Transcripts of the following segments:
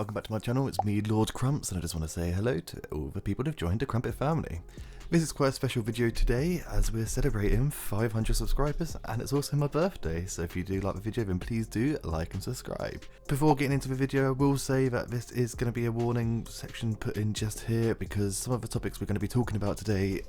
welcome back to my channel. It's me, Lord Crumps, and I just want to say hello to all the people who've joined the Crumpet family. This is quite a special video today as we're celebrating 500 subscribers, and it's also my birthday, so if you do like the video then please do like and subscribe. Before getting into the video, I will say that this is going to be a warning section put in just here because some of the topics we're going to be talking about today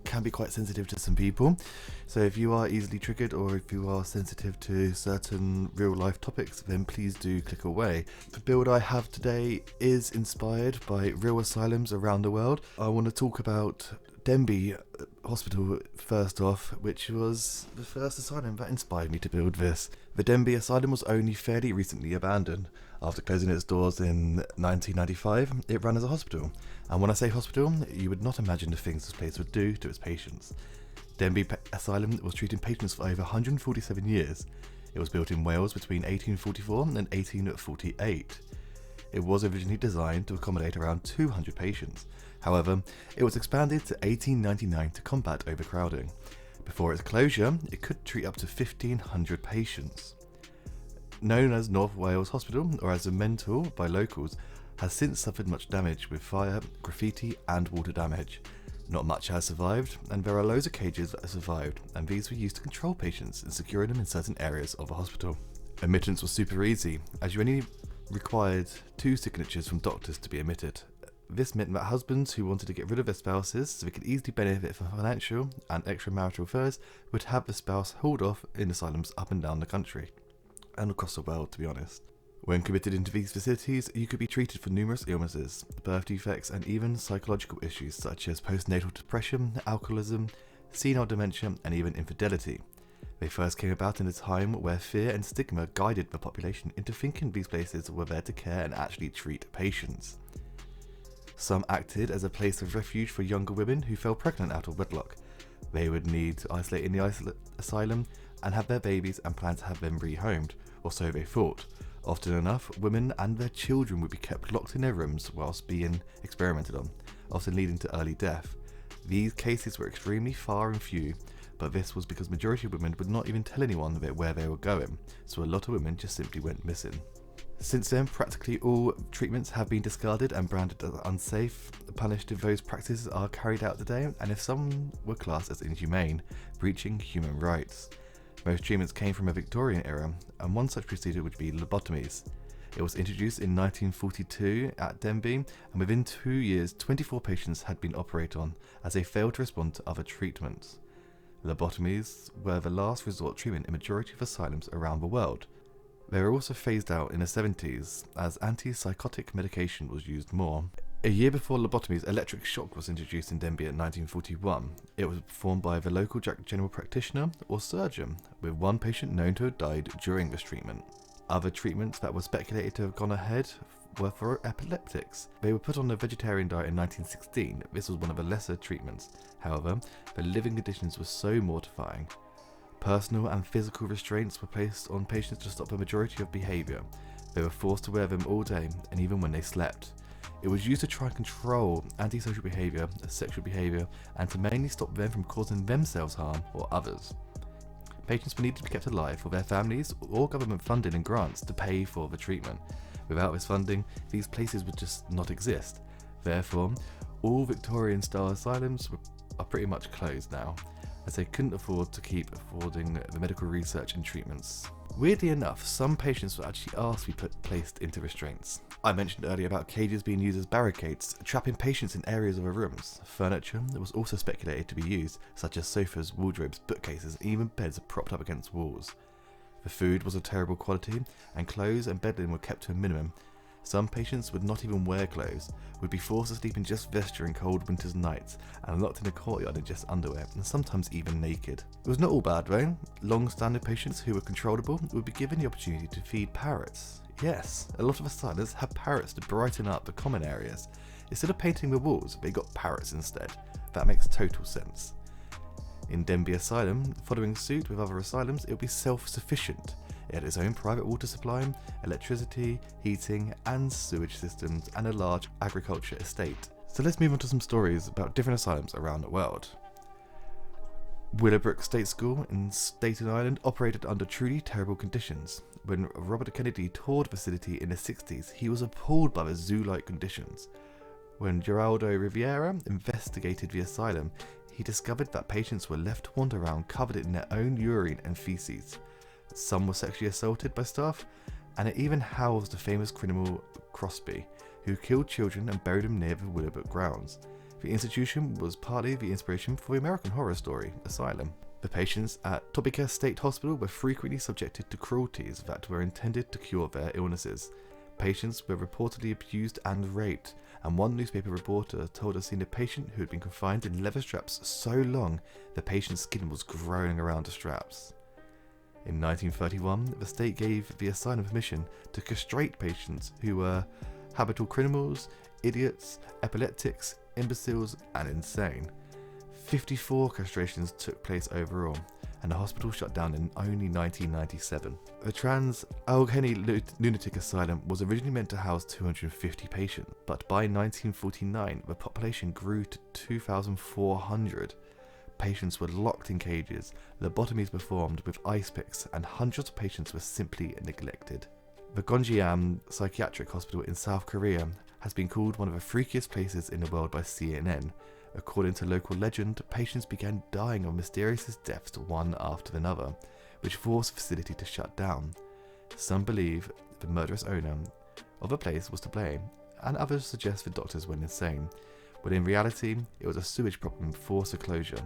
can be quite sensitive to some people. So if you are easily triggered or if you are sensitive to certain real life topics, then please do click away. The build I have today is inspired by real asylums around the world. I want to talk about Denbigh Hospital first off, which was the first asylum that inspired me to build this. The Denbigh Asylum was only fairly recently abandoned. After closing its doors in 1995, it ran as a hospital. And when I say hospital, you would not imagine the things this place would do to its patients. Denbigh Asylum was treating patients for over 147 years. It was built in Wales between 1844 and 1848. It was originally designed to accommodate around 200 patients. However, it was expanded to 1899 to combat overcrowding. Before its closure, it could treat up to 1,500 patients. Known as North Wales Hospital, or as a mental by locals, has since suffered much damage with fire, graffiti and water damage. Not much has survived, and there are loads of cages that have survived, and these were used to control patients and secure them in certain areas of a hospital. Admittance was super easy, as you only required 2 signatures from doctors to be admitted. This meant that husbands who wanted to get rid of their spouses so they could easily benefit from financial and extramarital affairs would have the spouse hauled off in asylums up and down the country. And across the world, to be honest. When committed into these facilities, you could be treated for numerous illnesses, birth defects, and even psychological issues such as postnatal depression, alcoholism, senile dementia, and even infidelity. They first came about in a time where fear and stigma guided the population into thinking these places were there to care and actually treat patients. Some acted as a place of refuge for younger women who fell pregnant out of wedlock. They would need to isolate in the asylum and have their babies and plan to have them rehomed, or so they thought. Often enough, women and their children would be kept locked in their rooms whilst being experimented on, often leading to early death. These cases were extremely far and few, but this was because majority of women would not even tell anyone where they were going, so a lot of women just simply went missing. Since then, practically all treatments have been discarded and branded as unsafe, punished if those practices are carried out today, and if some were classed as inhumane, breaching human rights. Most treatments came from a Victorian era, and one such procedure would be lobotomies. It was introduced in 1942 at Denbigh, and within 2 years 24 patients had been operated on as they failed to respond to other treatments. Lobotomies were the last resort treatment in majority of asylums around the world. They were also phased out in the 70s as antipsychotic medication was used more. A year before lobotomies, electric shock was introduced in Denbigh in 1941. It was performed by the local general practitioner or surgeon, with one patient known to have died during this treatment. Other treatments that were speculated to have gone ahead were for epileptics. They were put on a vegetarian diet in 1916. This was one of the lesser treatments. However, the living conditions were so mortifying. Personal and physical restraints were placed on patients to stop the majority of behaviour. They were forced to wear them all day, and even when they slept. It was used to try and control antisocial behaviour, sexual behaviour, and to mainly stop them from causing themselves harm or others. Patients were needed to be kept alive for their families or government funding and grants to pay for the treatment. Without this funding, these places would just not exist. Therefore, all Victorian-style asylums are pretty much closed now, as they couldn't afford to keep affording the medical research and treatments. Weirdly enough, some patients were actually asked to be placed into restraints. I mentioned earlier about cages being used as barricades, trapping patients in areas of the rooms. Furniture was also speculated to be used, such as sofas, wardrobes, bookcases, and even beds propped up against walls. The food was of terrible quality, and clothes and bedding were kept to a minimum. Some patients would not even wear clothes, would be forced to sleep in just vests during cold winter's nights, and locked in a courtyard in just underwear, and sometimes even naked. It was not all bad though. Long-standing patients who were controllable would be given the opportunity to feed parrots. Yes, a lot of asylums had parrots to brighten up the common areas. Instead of painting the walls, they got parrots instead. That makes total sense. In Denbigh Asylum, following suit with other asylums, it would be self-sufficient. It had its own private water supply, electricity, heating and sewage systems, and a large agriculture estate. So let's move on to some stories about different asylums around the world. Willowbrook State School in Staten Island operated under truly terrible conditions. When Robert Kennedy toured the facility in the 60s, he was appalled by the zoo-like conditions. When Geraldo Rivera investigated the asylum, he discovered that patients were left to wander around covered in their own urine and feces. Some were sexually assaulted by staff, and it even housed the famous criminal Crosby, who killed children and buried them near the Willowbrook grounds. The institution was partly the inspiration for the American Horror Story, Asylum. The patients at Topeka State Hospital were frequently subjected to cruelties that were intended to cure their illnesses. Patients were reportedly abused and raped, and one newspaper reporter told us seen a patient who had been confined in leather straps so long the patient's skin was growing around the straps. In 1931, the state gave the asylum permission to castrate patients who were habitual criminals, idiots, epileptics, imbeciles, and insane. 54 castrations took place overall, and the hospital shut down in only 1997. The Trans Allegheny Lunatic Asylum was originally meant to house 250 patients, but by 1949 the population grew to 2,400. Patients were locked in cages, lobotomies performed with ice picks, and hundreds of patients were simply neglected. The Gonjiam Psychiatric Hospital in South Korea has been called one of the freakiest places in the world by CNN. According to local legend, patients began dying of mysterious deaths one after another, which forced the facility to shut down. Some believe the murderous owner of the place was to blame, and others suggest the doctors went insane, when in reality it was a sewage problem forced a closure,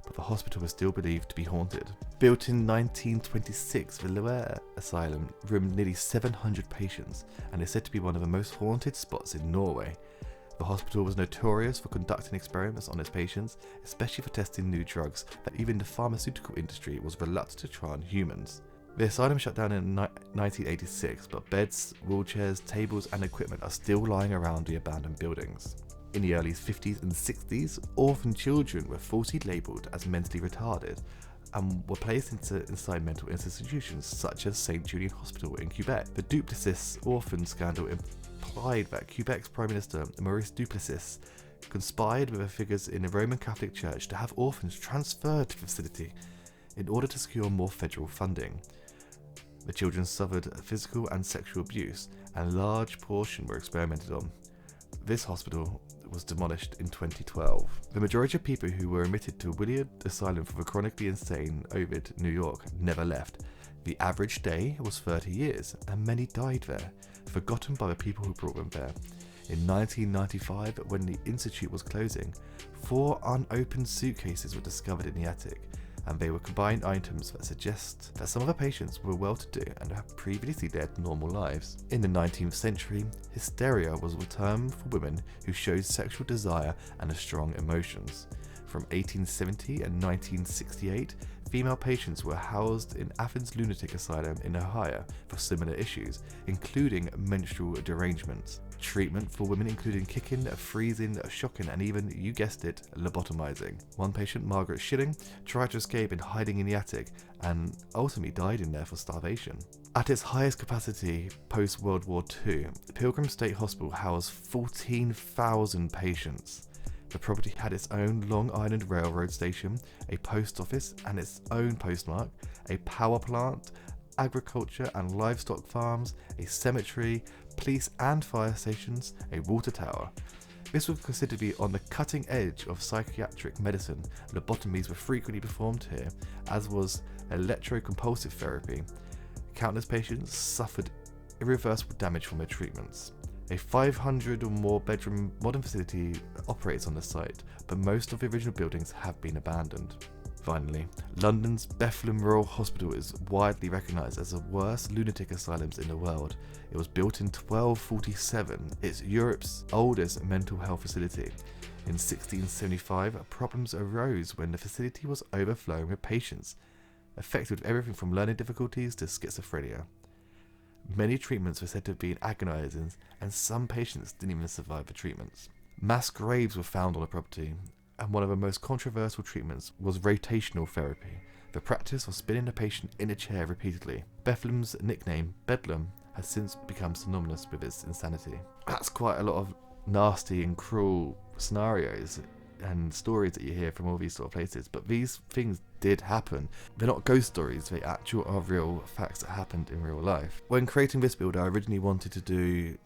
but the hospital was still believed to be haunted. Built in 1926, the Loire Asylum roomed nearly 700 patients and is said to be one of the most haunted spots in Norway. The hospital was notorious for conducting experiments on its patients, especially for testing new drugs that even the pharmaceutical industry was reluctant to try on humans. The asylum shut down in 1986, but beds, wheelchairs, tables and equipment are still lying around the abandoned buildings. In the early 50s and 60s, orphan children were falsely labelled as mentally retarded and were placed inside mental institutions such as St. Julian Hospital in Quebec. The Duplessis orphan scandal implied that Quebec's Prime Minister Maurice Duplessis conspired with the figures in the Roman Catholic Church to have orphans transferred to the facility in order to secure more federal funding. The children suffered physical and sexual abuse, and a large portion were experimented on. This hospital was demolished in 2012. The majority of people who were admitted to Willard Asylum for the chronically insane Ovid, New York, never left. The average stay was 30 years, and many died there, forgotten by the people who brought them there. In 1995, when the institute was closing, 4 unopened suitcases were discovered in the attic, and they were combined items that suggest that some of the patients were well-to-do and had previously led normal lives. In the 19th century, hysteria was a term for women who showed sexual desire and strong emotions. From 1870 and 1968, female patients were housed in Athens Lunatic Asylum in Ohio for similar issues, including menstrual derangements. Treatment for women included kicking, freezing, shocking, and even, you guessed it, lobotomizing. One patient, Margaret Schilling, tried to escape in hiding in the attic and ultimately died in there for starvation. At its highest capacity post-World War II, Pilgrim State Hospital housed 14,000 patients. The property had its own Long Island Railroad station, a post office and its own postmark, a power plant, agriculture and livestock farms, a cemetery, police and fire stations, a water tower. This was considered to be on the cutting edge of psychiatric medicine. Lobotomies were frequently performed here, as was electrocompulsive therapy. Countless patients suffered irreversible damage from their treatments. A 500 or more bedroom modern facility operates on the site, but most of the original buildings have been abandoned. Finally, London's Bethlem Royal Hospital is widely recognised as the worst lunatic asylums in the world. It was built in 1247. It's Europe's oldest mental health facility. In 1675, problems arose when the facility was overflowing with patients, affected with everything from learning difficulties to schizophrenia. Many treatments were said to have been agonising, and some patients didn't even survive the treatments. Mass graves were found on the property, and one of the most controversial treatments was rotational therapy, the practice of spinning a patient in a chair repeatedly. Bethlem's nickname, Bedlam, has since become synonymous with its insanity. That's quite a lot of nasty and cruel scenarios. and stories that you hear from all these sort of places, but these things did happen. They're not ghost stories, they actual are real facts that happened in real life. When creating this build, I originally wanted to do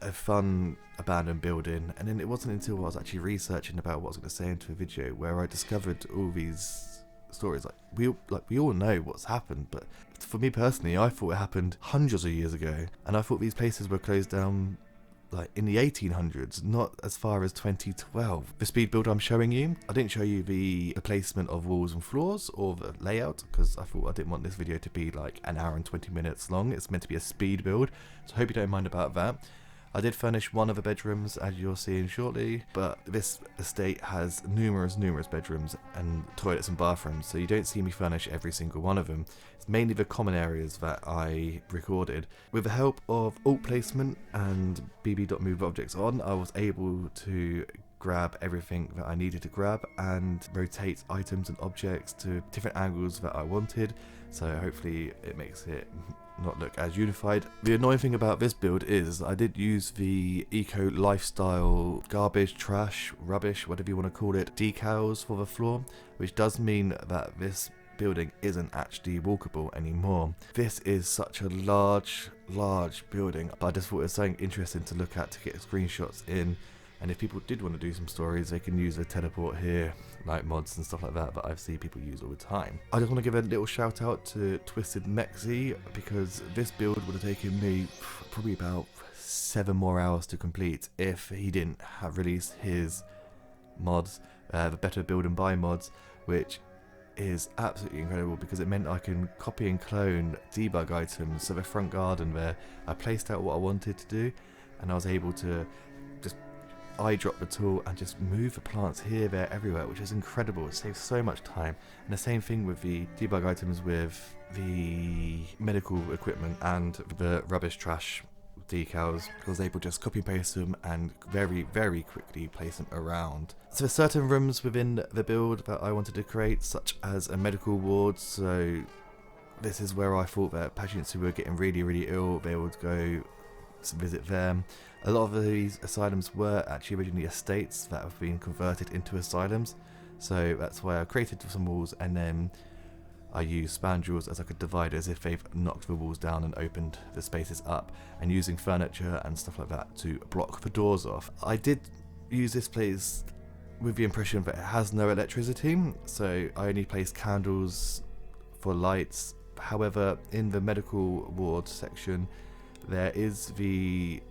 a fun abandoned building, and then it wasn't until I was actually researching about what I was going to say into a video where I discovered all these stories. We all know what's happened, but for me personally, I thought it happened hundreds of years ago, and I thought these places were closed down like in the 1800s, not as far as 2012. The speed build I'm showing you, I didn't show you the placement of walls and floors or the layout because I thought I didn't want this video to be like an hour and 20 minutes long. It's meant to be a speed build, so I hope you don't mind about that. I did furnish one of the bedrooms, as you'll see shortly, but this estate has numerous bedrooms and toilets and bathrooms, so you don't see me furnish every single one of them. It's mainly the common areas that I recorded. With the help of alt placement and bb.move objects on, I was able to grab everything that I needed to grab and rotate items and objects to different angles that I wanted, so hopefully it makes it not look as unified. The annoying thing about this build is I did use the eco lifestyle garbage, trash, rubbish, whatever you want to call it, decals for the floor, which does mean that this building isn't actually walkable anymore. This is such a large building, but I just thought it was something interesting to look at to get screenshots in. And if people did want to do some stories, they can use a teleport here, like mods and stuff like that I've seen people use all the time. I just want to give a little shout out to TwistedMexi, because this build would have taken me probably about 7 more hours to complete if he didn't have released his mods, the Better Build and Buy mods, which is absolutely incredible because it meant I can copy and clone debug items. So the front garden there, I placed out what I wanted to do, and I was able to just eyedrop the tool and just move the plants here, there, everywhere, which is incredible. It saves so much time. And the same thing with the debug items with the medical equipment and the rubbish trash decals. I was able to just copy and paste them and very quickly place them around. So there's certain rooms within the build that I wanted to create, such as a medical ward. So this is where I thought that patients who were getting really ill, they would go to visit them. A lot of these asylums were actually originally estates that have been converted into asylums, so that's why I created some walls, and then I used spandrels as like a divider, as if they've knocked the walls down and opened the spaces up, and using furniture and stuff like that to block the doors off. I did use this place with the impression that it has no electricity, so I only placed candles for lights. However, in the medical ward section, there is the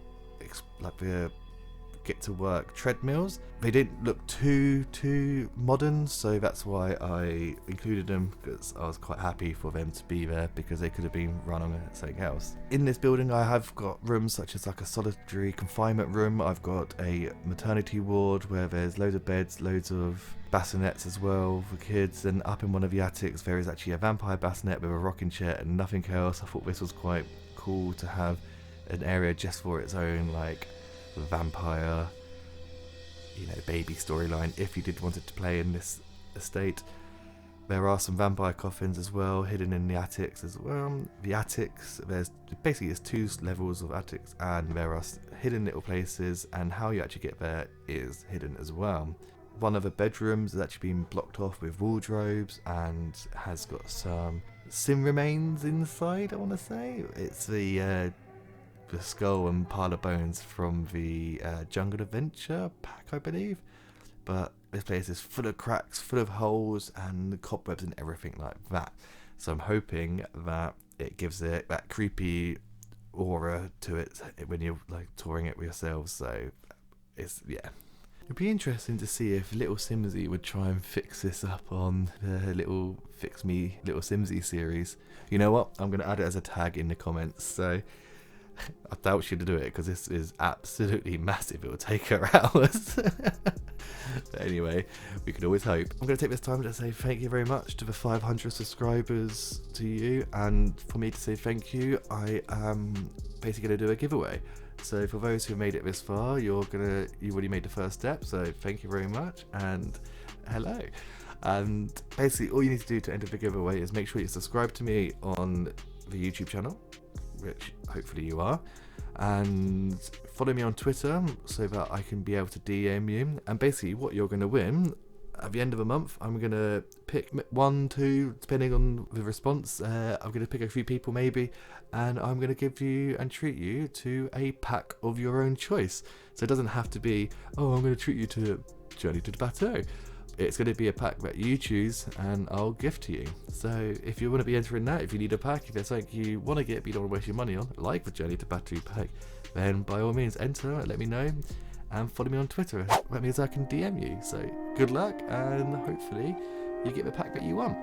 get to work treadmills. They didn't look too modern, so that's why I included them, because I was quite happy for them to be there because they could have been run on something else. In this building I have got rooms such as like a solitary confinement room. I've got a maternity ward where there's loads of beds, loads of bassinets as well for kids, and up in one of the attics there is actually a vampire bassinet with a rocking chair and nothing else. I thought this was quite cool to have an area just for its own, like vampire, baby storyline if you did want it to play in this estate. There are some vampire coffins as well hidden in the attics as well. The attics, there's 2 levels of attics, and there are hidden little places, and how you actually get there is hidden as well. One of the bedrooms has actually been blocked off with wardrobes and has got some sim remains inside, I want to say. It's the skull and pile of bones from the Jungle Adventure pack, I believe. But this place is full of cracks, full of holes and cobwebs and everything like that. So I'm hoping that it gives it that creepy aura to it when you're like touring it with yourselves. So it's, yeah. It'd be interesting to see if Little Simsy would try and fix this up on the little Fix Me Little Simsy series. You know what? I'm going to add it as a tag in the comments. So I doubt she'd do it because this is absolutely massive. It will take her hours. But anyway, we can always hope. I'm going to take this time to say thank you very much to the 500 subscribers to you, and for me to say thank you, I am basically going to do a giveaway. So for those who made it this far, you already made the first step, so thank you very much, and hello. And basically all you need to do to enter the giveaway is make sure you subscribe to me on the YouTube channel, which hopefully you are, and follow me on Twitter so that I can be able to DM you. And basically what you're going to win at the end of the month, I'm going to pick 1, 2, depending on the response. I'm going to pick a few people maybe, and I'm going to give you and treat you to a pack of your own choice. So it doesn't have to be, oh, I'm going to treat you to Journey to the Plateau. It's going to be a pack that you choose and I'll gift to you. So if you want to be entering that, if you need a pack, if there's something you want to get but you don't want to waste your money on, like the Journey to Plateau pack, then by all means enter, let me know, and follow me on Twitter. That means I can DM you. So good luck, and hopefully you get the pack that you want.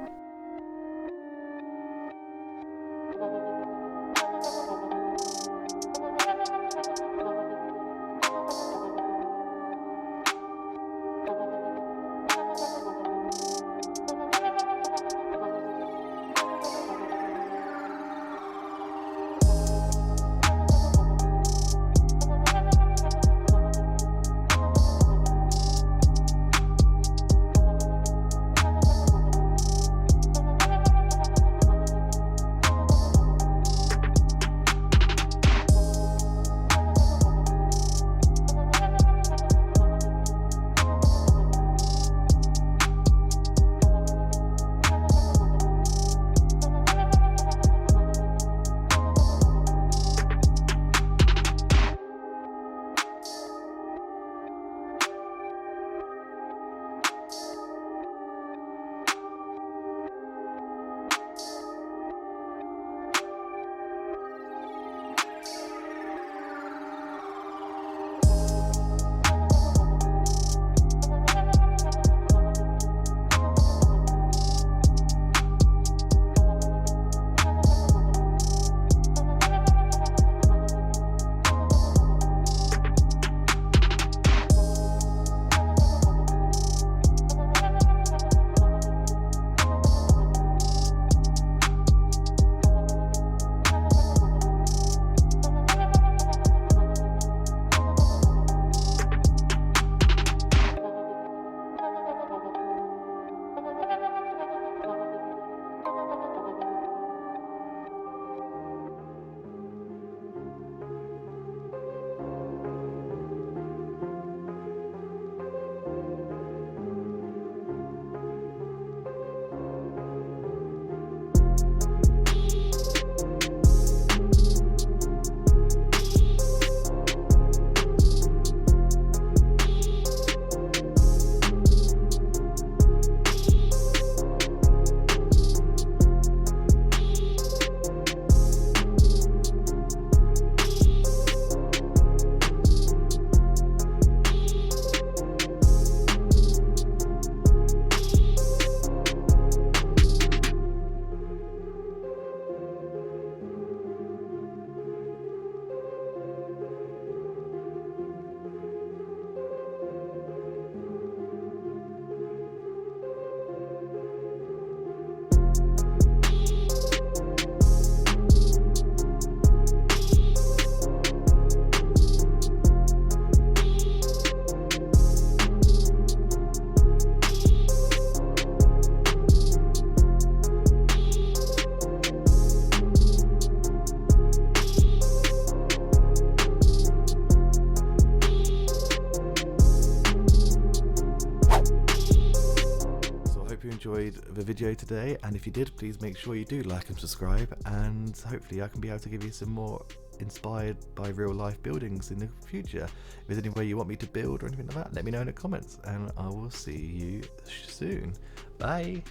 enjoyed the video today, and if you did, please make sure you do like and subscribe, and hopefully I can be able to give you some more inspired by real life buildings in the future. If there's any way you want me to build or anything like that, let me know in the comments, and I will see you soon. Bye.